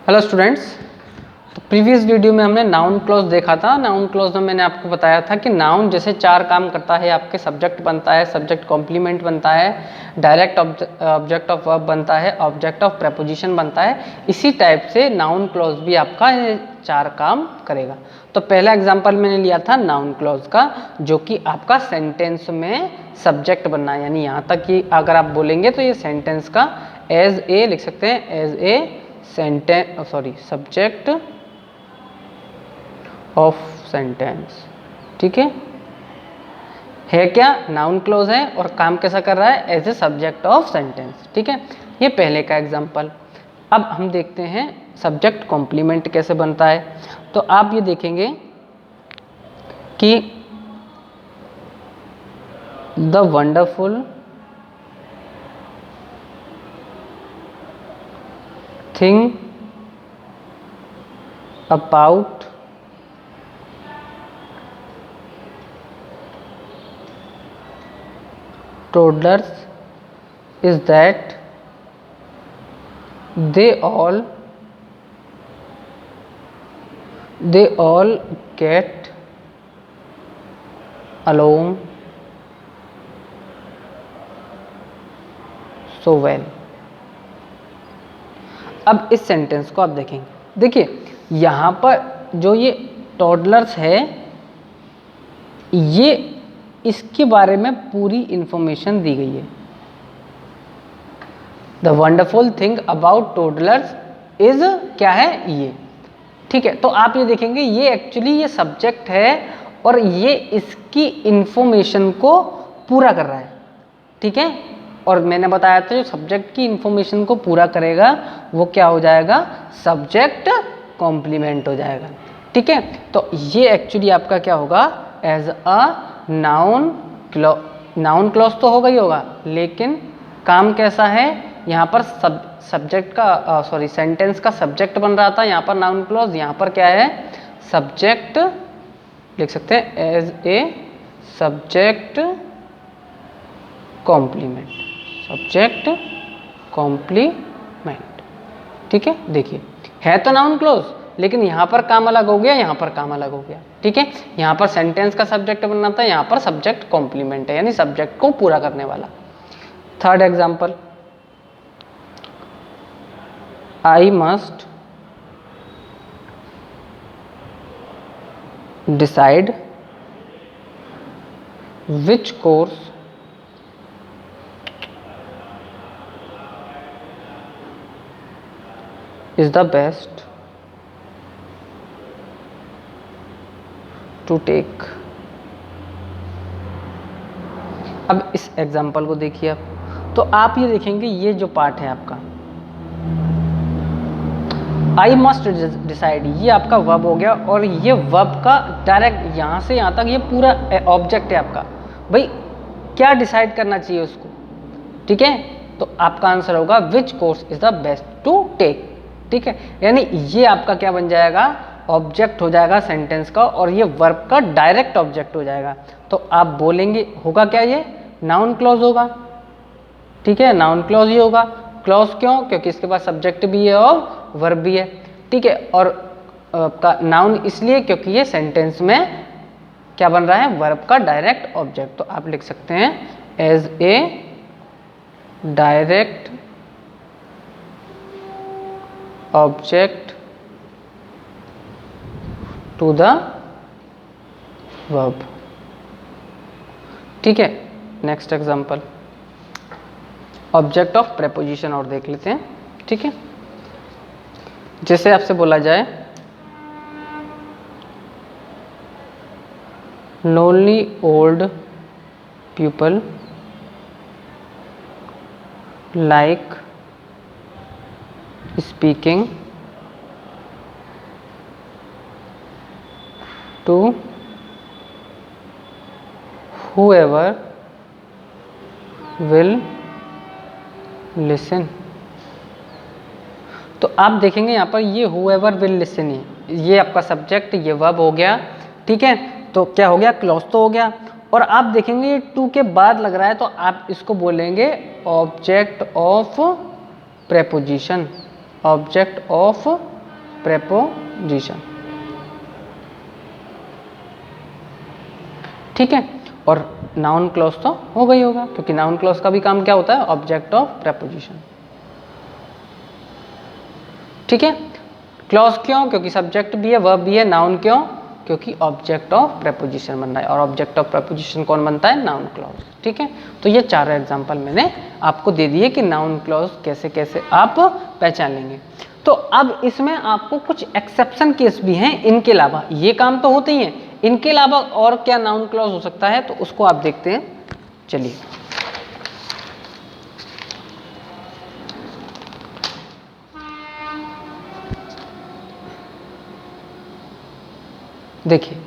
Hello students, तो previous video में हमने नाउन क्लॉज देखा था। नाउन क्लॉज में मैंने आपको बताया था कि नाउन जैसे चार काम करता है, आपके सब्जेक्ट बनता है, सब्जेक्ट कॉम्प्लीमेंट बनता है, डायरेक्ट ऑब्जेक्ट ऑफ वर्ब बनता है, ऑब्जेक्ट ऑफ प्रेपोजिशन बनता है। इसी टाइप से नाउन क्लॉज भी आपका ये चार काम करेगा। तो पहला एग्जाम्पल मैंने लिया था नाउन क्लॉज का, जो कि आपका सेंटेंस में सब्जेक्ट बनना है, यानी यहाँ तक कि अगर आप बोलेंगे तो ये सेंटेंस का एज ए लिख सकते हैं, as a subject of sentence. ठीक है क्या? नाउन क्लॉज है और काम कैसा कर रहा है? As a subject of sentence. ठीक है, ये पहले का एग्जांपल। अब हम देखते हैं सब्जेक्ट कॉम्प्लीमेंट कैसे बनता है। तो आप ये देखेंगे कि the wonderful thing about toddlers is that they all get along so well। अब इस सेंटेंस को आप देखेंगे, देखिए यहाँ पर जो ये टॉडलर्स है, ये इसके बारे में पूरी इंफॉर्मेशन दी गई है। The wonderful thing about toddlers is क्या है? ये। ठीक है, तो आप ये देखेंगे ये एक्चुअली ये सब्जेक्ट है और ये इसकी इंफॉर्मेशन को पूरा कर रहा है। ठीक है, और मैंने बताया था जो सब्जेक्ट की इंफॉर्मेशन को पूरा करेगा वो क्या हो जाएगा? सब्जेक्ट कॉम्प्लीमेंट हो जाएगा। ठीक है, तो ये एक्चुअली आपका क्या होगा? एज अ नाउन क्लॉज तो होगा ही होगा, लेकिन काम कैसा है? यहाँ पर सब्जेक्ट का सेंटेंस का सब्जेक्ट बन रहा था, यहाँ पर नाउन क्लॉज, यहाँ पर क्या है? सब्जेक्ट लिख सकते हैं, as a subject complement, subject complement. ठीक है, देखिए है तो नाउन क्लॉज, लेकिन यहाँ पर काम अलग हो गया, यहाँ पर काम अलग हो गया। ठीक है, यहाँ पर सेंटेंस का सब्जेक्ट बनना था, यहाँ पर सब्जेक्ट कॉम्प्लीमेंट है, यानी सब्जेक्ट को पूरा करने वाला। Third example, I must decide which course is the best to take। अब इस एग्जाम्पल को देखिए आप, तो आप ये देखेंगे ये जो पार्ट है आपका आई मस्ट डिसाइड, ये आपका वर्ब हो गया, और ये वर्ब का डायरेक्ट यहाँ से यहाँ तक ये पूरा ऑब्जेक्ट है आपका। भाई क्या डिसाइड करना चाहिए उसको? ठीक है, तो आपका आंसर होगा which course is the best to take. ठीक है, यानी ये आपका क्या बन जाएगा? ऑब्जेक्ट हो जाएगा सेंटेंस का, और ये वर्ब का डायरेक्ट ऑब्जेक्ट हो जाएगा। तो आप बोलेंगे होगा क्या? ये नाउन क्लॉज होगा। ठीक है, नाउन क्लॉज ही होगा। क्लॉज क्यों? क्योंकि इसके पास सब्जेक्ट भी है और वर्ब भी है। ठीक है, और का नाउन इसलिए क्योंकि ये सेंटेंस में क्या बन रहा है? वर्ब का डायरेक्ट ऑब्जेक्ट। तो आप लिख सकते हैं as a direct object to the verb. ठीक है, next example, object of preposition और देख लेते हैं। ठीक है, जैसे आपसे बोला जाए lonely old people like speaking to whoever will listen। तो आप देखेंगे यहाँ पर ये whoever will listen है, ये आपका सब्जेक्ट, ये वर्ब हो गया। ठीक है, तो क्या हो गया? क्लॉज तो हो गया। और आप देखेंगे ये टू के बाद लग रहा है, तो आप इसको बोलेंगे object of preposition, object of preposition. ठीक है, और नाउन क्लॉज तो हो गई होगा, क्योंकि नाउन क्लॉज का भी काम क्या होता है, ऑब्जेक्ट ऑफ प्रेपोजिशन। ठीक है, क्लॉज क्यों, क्योंकि सब्जेक्ट भी है, वर्ब भी है। नाउन क्यों, क्योंकि ऑब्जेक्ट ऑफ प्रेपोजिशन बन रहा है, और ऑब्जेक्ट ऑफ प्रेपोजिशन कौन बनता है, नाउन क्लॉज। ठीक है, तो ये चार एग्जांपल मैंने आपको दे दिए कि नाउन क्लॉज कैसे कैसे आप पहचान लेंगे। तो अब इसमें आपको कुछ एक्सेप्शन केस भी हैं, इनके अलावा ये काम तो होते ही हैं, इनके अलावा और क्या नाउन क्लॉज हो सकता है, तो उसको आप देखते हैं। चलिए देखिए,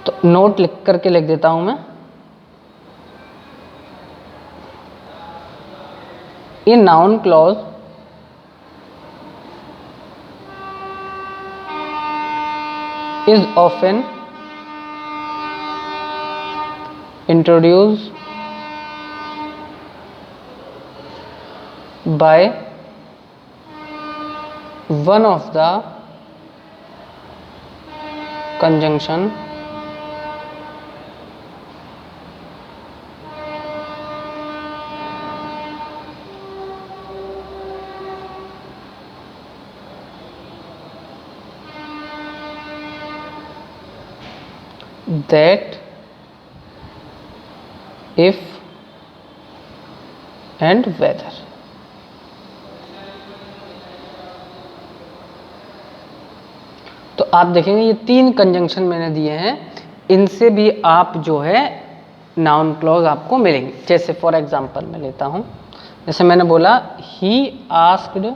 तो नोट लिख करके लिख देता हूं मैं। In noun clause is often introduced by one of the conjunction that, if and whether। तो आप देखेंगे ये तीन कंजंक्शन मैंने दिए हैं, इनसे भी आप जो है नाउन क्लॉज आपको मिलेंगे। जैसे फॉर एग्जांपल मैं लेता हूं, जैसे मैंने बोला he asked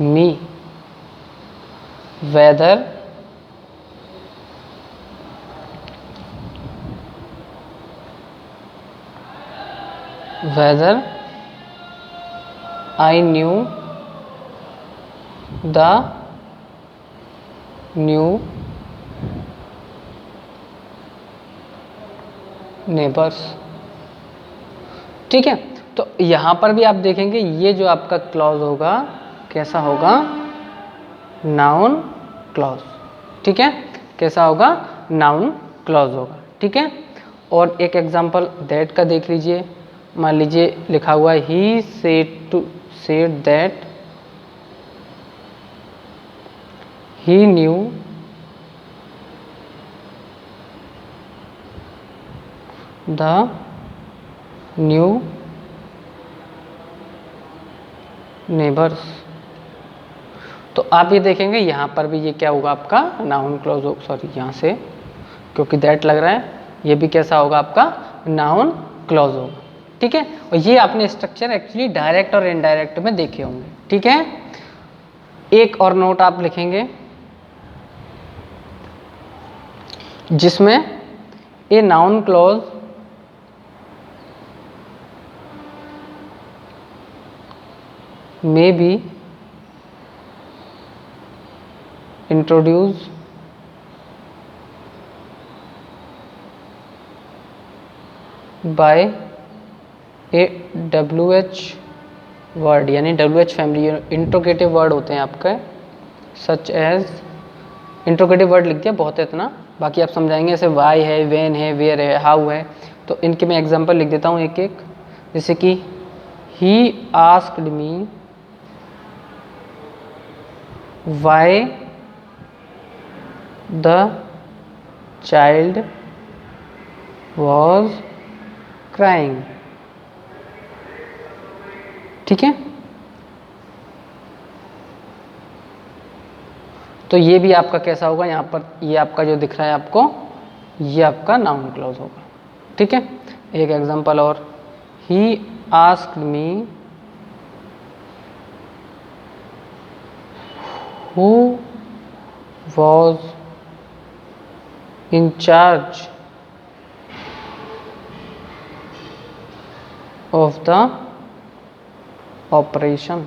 me whether I knew the new neighbors। ठीक है, तो यहां पर भी आप देखेंगे ये जो आपका क्लॉज होगा कैसा होगा, नाउन क्लॉज। ठीक है, कैसा होगा, नाउन क्लॉज होगा। ठीक है, और एक एग्जांपल दैट का देख लीजिए। मान लीजिए लिखा हुआ है ही said that he knew the new neighbors। तो आप ये देखेंगे यहाँ पर भी ये क्या होगा आपका नाउन क्लॉज हो, सॉरी यहाँ से क्योंकि दैट लग रहा है, ये भी कैसा होगा आपका नाउन क्लॉज होगा। ठीक है, और ये आपने स्ट्रक्चर एक्चुअली डायरेक्ट और इनडायरेक्ट में देखे होंगे। ठीक है, एक और नोट आप लिखेंगे जिसमें a noun clause may be introduced by a WH word, यानी WH फैमिली इंट्रोगेटिव वर्ड होते हैं आपके, सच एज इंट्रोगेटिव वर्ड लिख दिया, बहुत है इतना, बाकी आप समझाएंगे। जैसे वाई है, वेन है, वेयर है, हाउ है, तो इनके मैं एग्जांपल लिख देता हूँ एक एक। जैसे कि he asked me why the child was crying। ठीक है, तो ये भी आपका कैसा होगा, यहाँ पर ये आपका जो दिख रहा है आपको, ये आपका नाउन क्लॉज होगा। ठीक है, एक एग्जांपल और, he asked me who was in charge of the operation।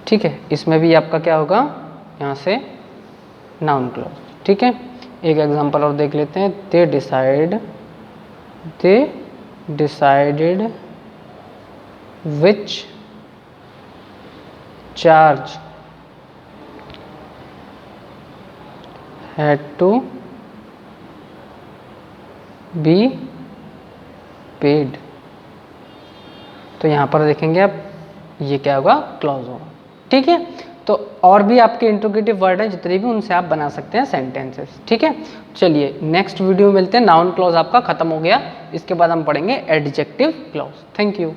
ठीक है, इसमें भी आपका क्या होगा, यहाँ से नाउन क्लॉज। ठीक है, एक एग्जांपल और देख लेते हैं, दे decided which charge had to be paid। तो यहाँ पर देखेंगे आप ये क्या होगा, क्लॉज होगा। ठीक है, तो और भी आपके इंट्रोगेटिव वर्ड हैं जितने भी, उनसे आप बना सकते हैं सेंटेंसेस। ठीक है, चलिए नेक्स्ट वीडियो में मिलते हैं। नाउन क्लॉज आपका खत्म हो गया, इसके बाद हम पढ़ेंगे एडजेक्टिव क्लॉज। Thank you.